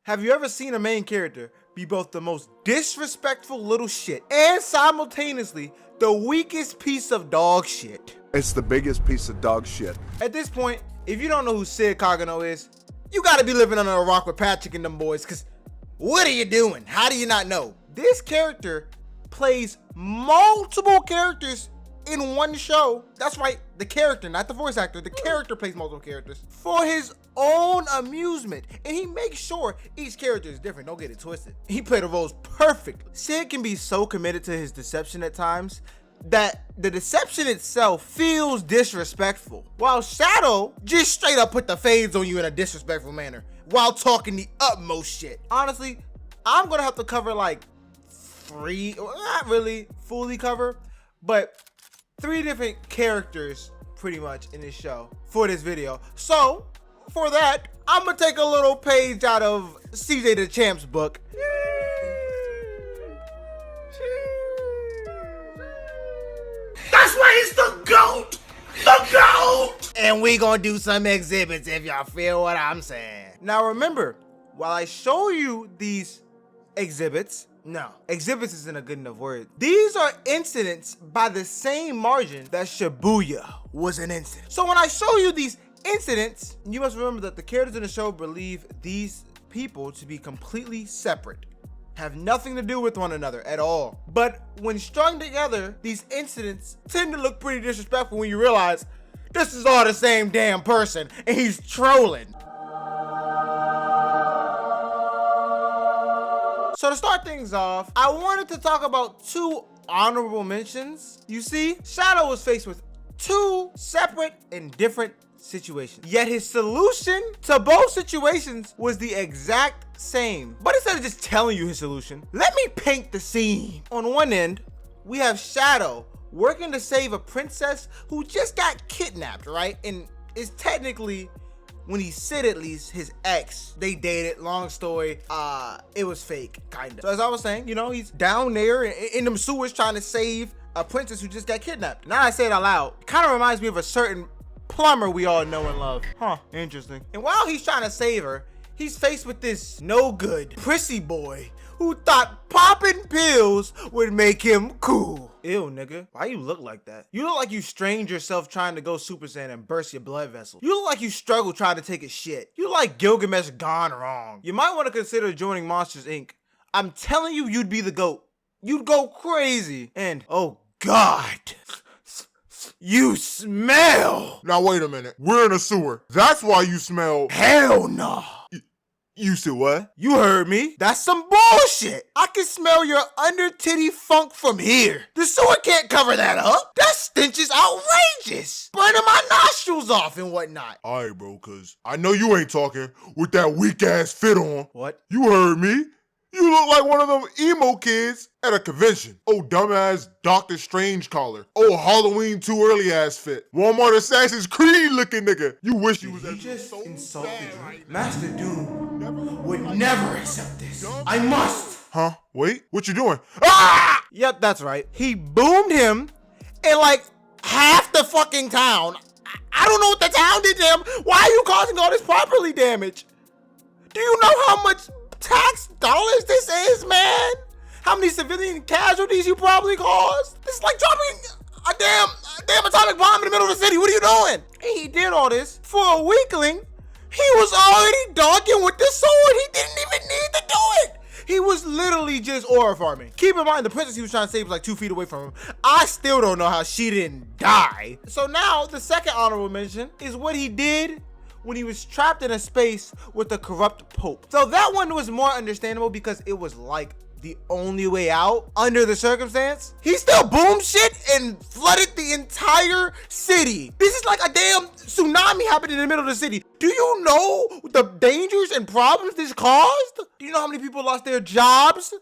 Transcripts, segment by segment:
Have you ever seen a main character be both the most disrespectful little shit and simultaneously the weakest piece of dog shit? It's the biggest piece of dog shit. At this point, if you don't know who Kagenou is, you gotta be living under a rock with Patrick and them boys, cause what are you doing? How do you not know? This character plays multiple characters in one show. That's right, the character, not the voice actor. The character plays multiple characters for his own amusement, and he makes sure each character is different. Don't get it twisted. He played the roles perfectly. Sid can be so committed to his deception at times that the deception itself feels disrespectful, while Shadow just straight up put the fades on you in a disrespectful manner while talking the utmost shit. Honestly, I'm gonna have to cover like three, not really fully cover, but 3 different characters pretty much in this show for this video. So for that, I'm gonna take a little page out of CJ the Champ's book. That's why he's the GOAT! The GOAT! And we gonna do some exhibits, if y'all feel what I'm saying. Now remember, while I show you these exhibits, no, exhibits isn't a good enough word. These are incidents by the same margin that Shibuya was an incident. So when I show you these incidents, you must remember that the characters in the show believe these people to be completely separate, have nothing to do with one another at all. But when strung together, these incidents tend to look pretty disrespectful when you realize this is all the same damn person and he's trolling. So to start things off, I wanted to talk about 2 honorable mentions. You see, Shadow was faced with 2 separate and different situations, yet his solution to both situations was the exact same. But instead of just telling you his solution, let me paint the scene. On one end, we have Shadow working to save a princess who just got kidnapped, right? And is technically, when he said at least, his ex. They dated, long story, it was fake, kinda. So as I was saying, you know, he's down there in them sewers trying to save a princess who just got kidnapped. Now I say it out loud, it kinda reminds me of a certain plumber we all know and love. Huh, interesting. And while he's trying to save her, he's faced with this no good prissy boy who thought popping pills would make him cool. Ew, nigga, why you look like that? You look like you strained yourself trying to go Super Saiyan and burst your blood vessel. You look like you struggled trying to take a shit. You like Gilgamesh gone wrong. You might want to consider joining Monsters Inc. I'm telling you, you'd be the GOAT. You'd go crazy. And, oh God, you smell. Now wait a minute. We're in a sewer. That's why you smell. Hell no. You said what? You heard me. That's some bullshit. I can smell your under titty funk from here. The sewer can't cover that up. That stench is outrageous. Burning my nostrils off and whatnot. Alright, bro, cause I know you ain't talking with that weak ass fit on. What? You heard me. You look like one of them emo kids at a convention. Oh, dumbass Dr. Strange collar. Oh, Halloween too early ass fit. Walmart Assassin's Creed looking nigga. You wish you was You at just so insulted bad me. right now. Master Doom would never accept this. I must. Huh? Wait, what you doing? Ah! Yep, that's right. He boomed him in like half the fucking town. I don't know what the town did to him. Why are you causing all this property damage? Do you know how much tax dollars this is, man? How many civilian casualties you probably caused? This is like dropping a damn atomic bomb in the middle of the city. What are you doing? And he did all this for a weakling. He was already dogging with the sword. He didn't even need to do it. He was literally just aura farming. Keep in mind, the princess he was trying to save was like 2 feet away from him. I still don't know how she didn't die. So now the second honorable mention is what he did when he was trapped in a space with a corrupt pope. So that one was more understandable because it was like the only way out under the circumstance. He still boomed shit and flooded the entire city. This is like a damn tsunami happened in the middle of the city. Do you know the dangers and problems this caused? Do you know how many people lost their jobs?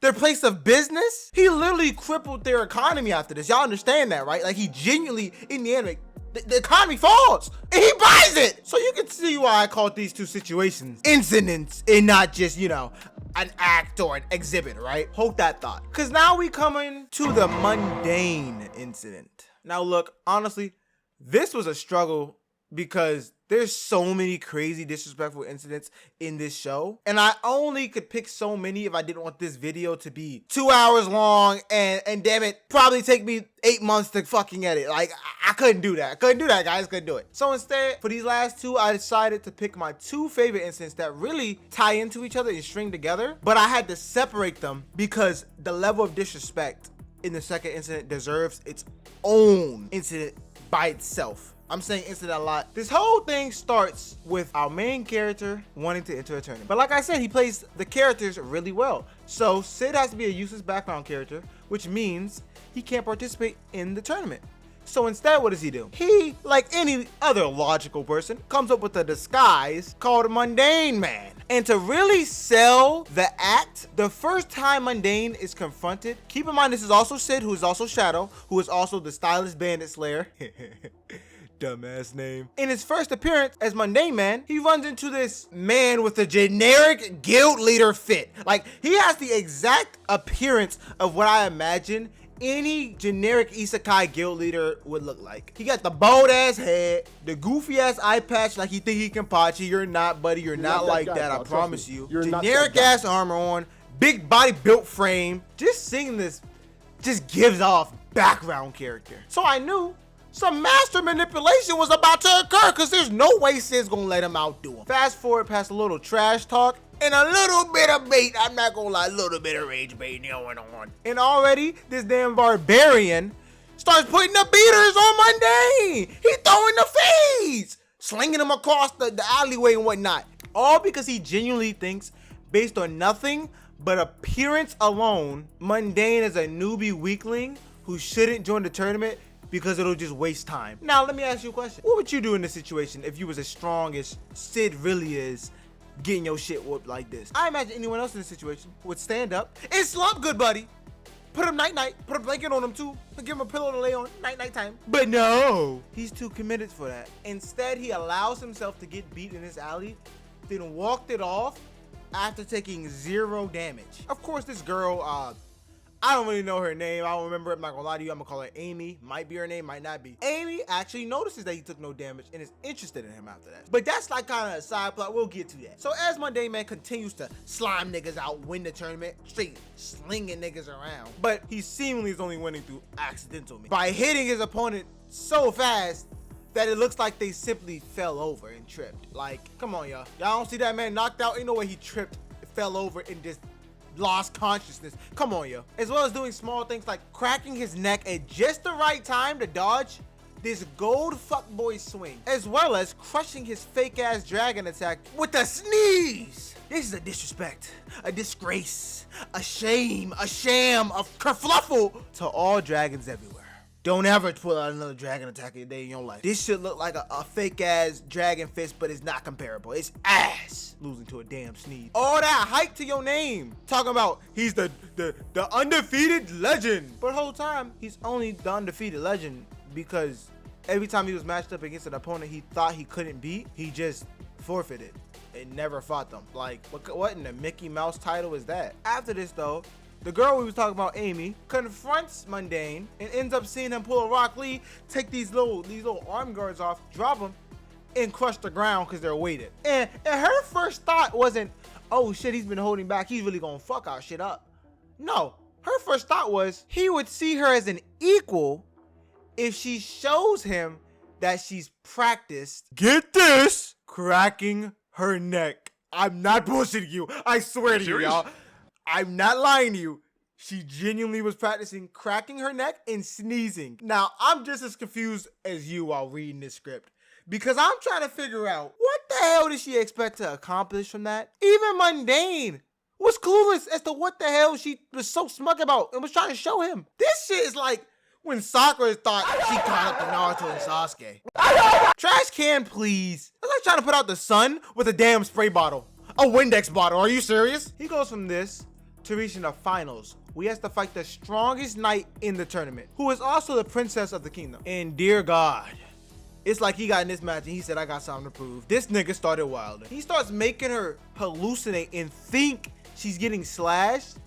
Their place of business? He literally crippled their economy after this. Y'all understand that, right? Like he genuinely, in the end, the economy falls and he buys it. So you can see why I called these 2 situations incidents and not just, you know, an act or an exhibit, right? Hold that thought. Because now we coming to the mundane incident. Now look, honestly, this was a struggle because There's so many crazy disrespectful incidents in this show, and I only could pick so many if I didn't want this video to be 2 hours long and damn it, probably take me 8 months to fucking edit. Like, I couldn't do that. I couldn't do that, guys. Couldn't do it. So instead, for these last two, I decided to pick my 2 favorite incidents that really tie into each other and string together, but I had to separate them because the level of disrespect in the second incident deserves its own incident by itself. I'm saying incident a lot. This whole thing starts with our main character wanting to enter a tournament. But like I said, he plays the characters really well. So Sid has to be a useless background character, which means he can't participate in the tournament. So instead, what does he do? He, like any other logical person, comes up with a disguise called Mundane Man. And to really sell the act, the first time Mundane is confronted, keep in mind this is also Sid, who is also Shadow, who is also the stylish bandit slayer. Dumbass name. In his first appearance as Mundane Man, he runs into this man with a generic guild leader fit. Like, he has the exact appearance of what I imagine any generic isekai guild leader would look like. He got the bald ass head, the goofy ass eye patch like he think he can pachi. You're not, buddy. You're not like that, I promise you. Generic ass armor on, big body built frame. Just seeing this just gives off background character. So I knew some master manipulation was about to occur because there's no way Sid's gonna let him outdo him. Fast forward past a little trash talk and a little bit of bait. I'm not gonna lie, a little bit of rage bait going on. And already this damn barbarian starts putting the beaters on Mundane. He throwing the fades, slinging them across the alleyway and whatnot. All because he genuinely thinks, based on nothing but appearance alone, Mundane is a newbie weakling who shouldn't join the tournament because it'll just waste time. Now, let me ask you a question. What would you do in this situation if you was as strong as Sid really is, getting your shit whooped like this? I imagine anyone else in this situation would stand up and slump good buddy. Put him night-night, put a blanket on him too, and give him a pillow to lay on night time. But no, he's too committed for that. Instead, he allows himself to get beat in this alley, then walked it off after taking 0 damage. Of course, this girl, I don't really know her name. I don't remember it. I'm not gonna lie to you. I'm gonna call her Amy. Might be her name, might not be. Amy actually notices that he took no damage and is interested in him after that. But that's like kind of a side plot. We'll get to that. So as Mundane Man continues to slime niggas out, win the tournament, straight slinging niggas around. But he seemingly is only winning through accidental means, by hitting his opponent so fast that it looks like they simply fell over and tripped. Like, come on, y'all. Y'all don't see that man knocked out? Ain't no way he tripped, fell over, and just lost consciousness. Come on, yo. As well as doing small things like cracking his neck at just the right time to dodge this gold fuckboy swing, as well as crushing his fake ass dragon attack with a sneeze. This is a disrespect, a disgrace, a shame, a sham, a kerfluffle to all dragons everywhere. Don't ever pull out another dragon attack a day in your life. This should look like a fake ass dragon fist, but it's not comparable. It's ass. Losing to a damn sneeze. All that hype to your name. Talking about he's the undefeated legend. But the whole time, he's only the undefeated legend because every time he was matched up against an opponent he thought he couldn't beat, he just forfeited and never fought them. Like, what in the Mickey Mouse title is that? After this though, the girl we was talking about, Amy, confronts Mundane and ends up seeing him pull a Rock Lee, take these little arm guards off, drop them, and crush the ground because they're weighted. And her first thought wasn't, oh shit, he's been holding back, he's really gonna fuck our shit up. No, her first thought was he would see her as an equal if she shows him that she's practiced, get this, cracking her neck. I'm not bullshitting you. I swear to you, y'all. I'm not lying to you. She genuinely was practicing cracking her neck and sneezing. Now, I'm just as confused as you while reading this script, because I'm trying to figure out what the hell did she expect to accomplish from that? Even Mundane was clueless as to what the hell she was so smug about and was trying to show him. This shit is like when Sakura thought she caught up to Naruto and Sasuke. Trash can, please. It's like trying to put out the sun with a damn spray bottle. A Windex bottle. Are you serious? He goes from this to reaching the finals. We have to fight the strongest knight in the tournament, who is also the princess of the kingdom. And dear God, it's like he got in this match and he said, I got something to prove. This nigga started wilding. He starts making her hallucinate and think she's getting slashed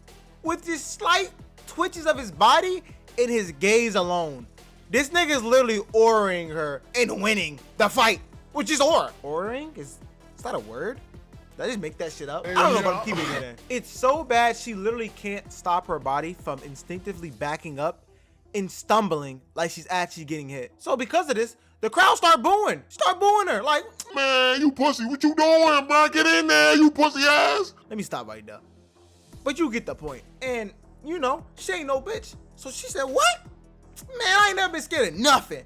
with just slight twitches of his body and his gaze alone. This nigga is literally auraing her and winning the fight which is aura. Aura-ing? Is that a word? Did I just make that shit up? I don't know, but I'm keeping it in. It's so bad she literally can't stop her body from instinctively backing up and stumbling like she's actually getting hit. So because of this, the crowd start booing. Start booing her. Like, Man, you pussy, what you doing, bro? Get in there, you pussy ass. let me stop right there. But you get the point. And, you know, she ain't no bitch. So she said, what? Man, I ain't never been scared of nothing.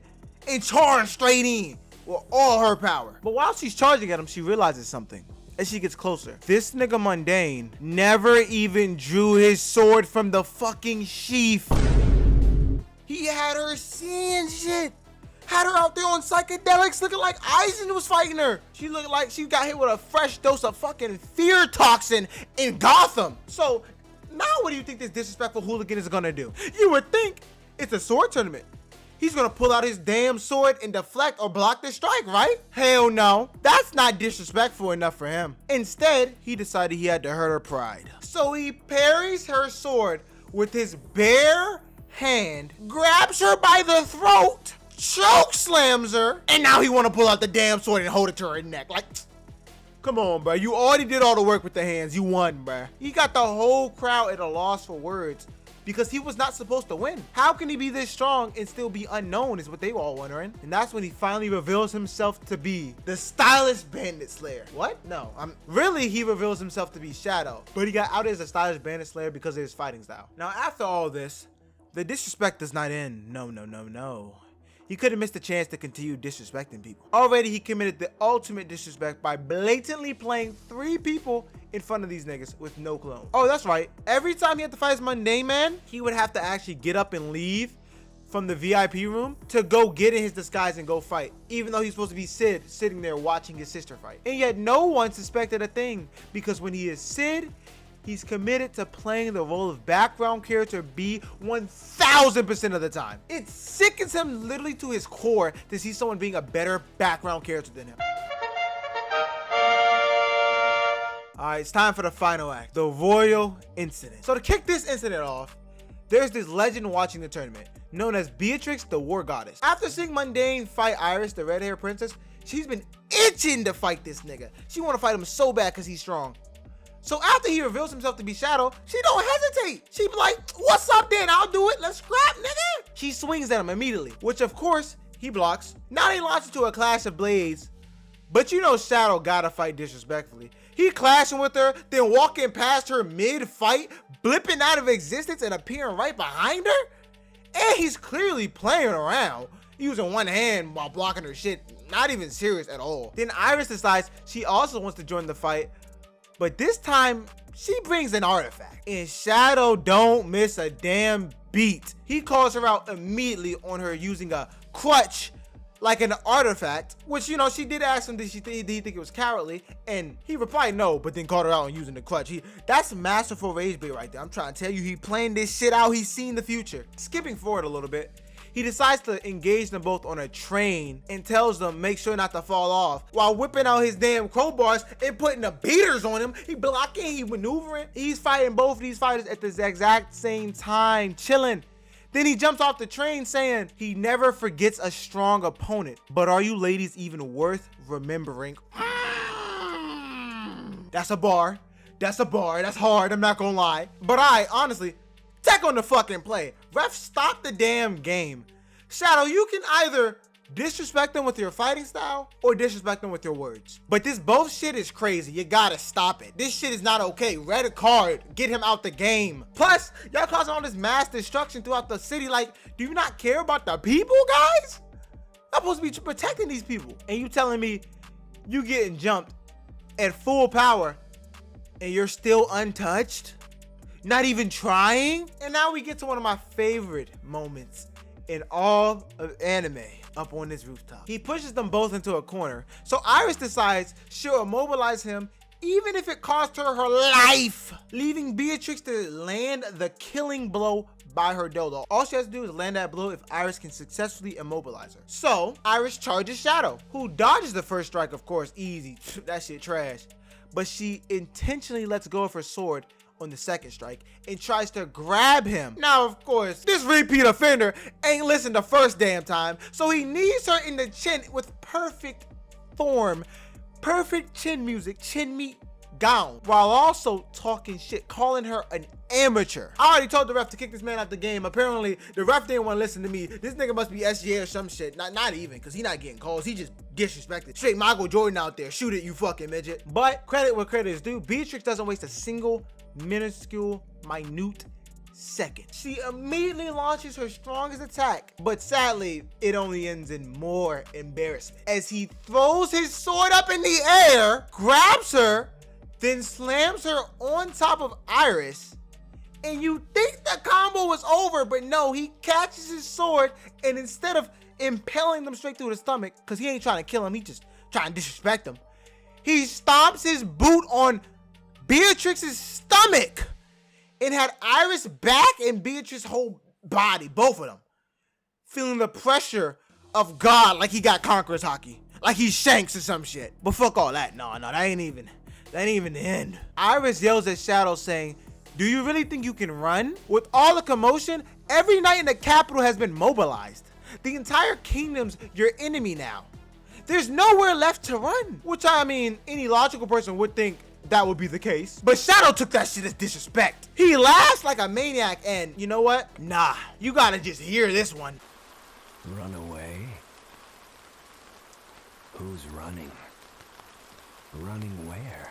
And charged straight in with all her power. But while she's charging at him, she realizes something. As she gets closer, this nigga Mundane never even drew his sword from the fucking sheath. He had her seeing shit. Had her out there on psychedelics looking like Eisen was fighting her. She looked like she got hit with a fresh dose of fucking fear toxin in Gotham. So now what do you think this disrespectful hooligan is gonna do? You would think it's a sword tournament. He's gonna pull out his damn sword and deflect or block the strike, right? Hell no. That's not disrespectful enough for him. Instead, he decided he had to hurt her pride. So he parries her sword with his bare hand, grabs her by the throat, choke slams her, and now he wanna pull out the damn sword and hold it to her neck. Like, come on, bro. You already did all the work with the hands. You won, bro. He got the whole crowd at a loss for words because he was not supposed to win. How can he be this strong and still be unknown is what they were all wondering. And that's when he finally reveals himself to be the stylish bandit slayer. What? No, really, he reveals himself to be Shadow, but he got out as a stylish bandit slayer because of his fighting style. Now, after all this, the disrespect does not end. No. He could have missed a chance to continue disrespecting people. Already, he committed the ultimate disrespect by blatantly playing 3 people in front of these niggas with no clone. Oh, that's right. Every time he had to fight his Mundane man, he would have to actually get up and leave from the VIP room to go get in his disguise and go fight, even though he's supposed to be Sid sitting there watching his sister fight. And yet no one suspected a thing, because when he is Sid, he's committed to playing the role of background character B 1000% of the time. It sickens him literally to his core to see someone being a better background character than him. Alright, it's time for the final act, the Royal Incident. So to kick this incident off, there's this legend watching the tournament, known as Beatrix the War Goddess. After seeing Mundane fight Iris, the red-haired princess, she's been itching to fight this nigga. She wanna fight him so bad because he's strong. So after he reveals himself to be Shadow, she don't hesitate. She be like, what's up then? I'll do it. Let's scrap, nigga. She swings at him immediately, which of course he blocks. Now they launch into a clash of blades, but you know Shadow gotta fight disrespectfully. He clashing with her, then walking past her mid-fight, blipping out of existence and appearing right behind her. And he's clearly playing around, using one hand while blocking her shit, not even serious at all. Then Iris decides she also wants to join the fight, but this time, she brings an artifact. And Shadow don't miss a damn beat. He calls her out immediately on her using a crutch like an artifact, which, you know, she did ask him, did he think it was cowardly? And he replied no, but then called her out on using the crutch. That's masterful rage bait right there. I'm trying to tell you, he playing this shit out. He's seen the future. Skipping forward a little bit, he decides to engage them both on a train and tells them make sure not to fall off while whipping out his damn crowbars and putting the beaters on him. He blocking, he maneuvering. He's fighting both of these fighters at the exact same time, chilling. Then he jumps off the train saying he never forgets a strong opponent. But are you ladies even worth remembering? That's a bar. That's a bar. That's hard. I'm not gonna lie. But honestly, take on the fucking play. Ref, stop the damn game. Shadow, you can either disrespect them with your fighting style or disrespect them with your words. But this both shit is crazy. You gotta stop it. This shit is not okay. Red card. Get him out the game. Plus, y'all causing all this mass destruction throughout the city. Like, do you not care about the people, guys? I'm supposed to be protecting these people. And you telling me you getting jumped at full power and you're still untouched? Not even trying? And now we get to one of my favorite moments in all of anime up on this rooftop. He pushes them both into a corner. So Iris decides she'll immobilize him even if it cost her her life, leaving Beatrix to land the killing blow by her dildo. All she has to do is land that blow if Iris can successfully immobilize her. So Iris charges Shadow, who dodges the first strike, of course, easy. That shit trash. But she intentionally lets go of her sword on the second strike and tries to grab him. Now, of course, this repeat offender ain't listened the first damn time, so he knees her in the chin with perfect form, perfect chin music, chin meet gown, while also talking shit, calling her an amateur. I already told the ref to kick this man out the game. Apparently, the ref didn't want to listen to me. This nigga must be SGA or some shit. Not even, because he not getting calls. He just disrespected. Straight Michael Jordan out there. Shoot it, you fucking midget. But credit where credit is due. Beatrix doesn't waste a single minuscule, minute second. She immediately launches her strongest attack, but sadly, it only ends in more embarrassment as he throws his sword up in the air, grabs her, then slams her on top of Iris, and you think the combo was over, but no, he catches his sword, and instead of impaling them straight through the stomach, because he ain't trying to kill him, he just trying to disrespect him, he stomps his boot on Beatrix's stomach and had Iris back and Beatrice's whole body, both of them, feeling the pressure of God like he got Conqueror's hockey, like he's Shanks or some shit. But fuck all that. No, that ain't even the end. Iris yells at Shadow saying, "Do you really think you can run? With all the commotion, every knight in the capital has been mobilized. The entire kingdom's your enemy now. There's nowhere left to run." Which, I mean, any logical person would think that would be the case. But Shadow took that shit as disrespect. He laughs like a maniac, and you know what? Nah, you gotta just hear this one. Run away? Who's running? Running where?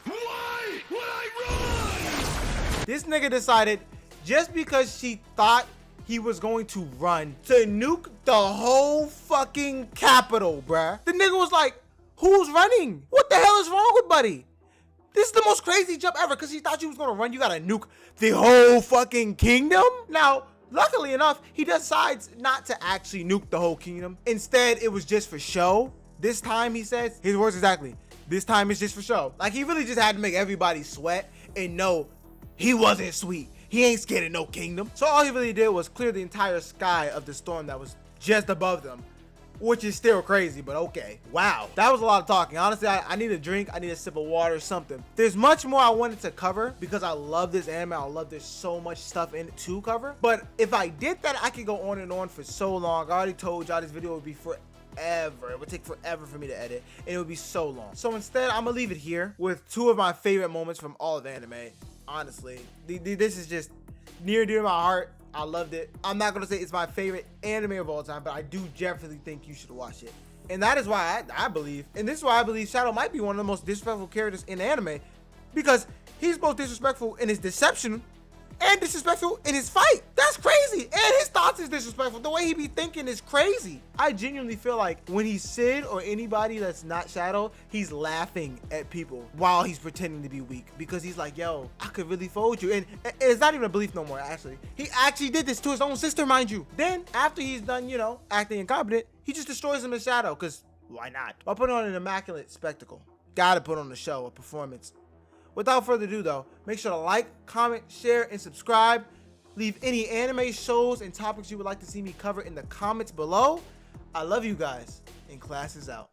Why would I run? This nigga decided just because she thought he was going to run to nuke the whole fucking capital, bruh. The nigga was like, who's running? What the hell is wrong with Buddy? This is the most crazy jump ever because he thought you was gonna run. You gotta nuke the whole fucking kingdom? Now, luckily enough, he decides not to actually nuke the whole kingdom. Instead, it was just for show. This time, he says, his words exactly, this time it's just for show. Like, he really just had to make everybody sweat and know he wasn't sweet. He ain't scared of no kingdom. So all he really did was clear the entire sky of the storm that was just above them, which is still crazy, but okay. Wow, that was a lot of talking. Honestly, I need a drink. I need a sip of water or something. There's much more I wanted to cover because I love this anime. I love there's so much stuff in it to cover. But if I did that, I could go on and on for so long. I already told y'all this video would be forever. It would take forever for me to edit, and it would be so long. So instead, I'm gonna leave it here with two of my favorite moments from all of anime. Honestly, this is just near and dear to my heart. I loved it. I'm not gonna say it's my favorite anime of all time, but I do definitely think you should watch it. And that is why I believe, and this is why I believe Shadow might be one of the most disrespectful characters in anime, because he's both disrespectful in his deception and disrespectful in his fight. That's crazy. And his thoughts is disrespectful. The way he be thinking is crazy. I genuinely feel like when he's Sid or anybody that's not Shadow, he's laughing at people while he's pretending to be weak, because he's like, yo, I could really fold you. And it's not even a belief no more, actually. He actually did this to his own sister, mind you. Then after he's done, you know, acting incompetent, he just destroys him in Shadow, because why not? I'll put on an immaculate spectacle. Gotta put on the show, a performance. Without further ado though, make sure to like, comment, share, and subscribe. Leave any anime shows and topics you would like to see me cover in the comments below. I love you guys, and class is out.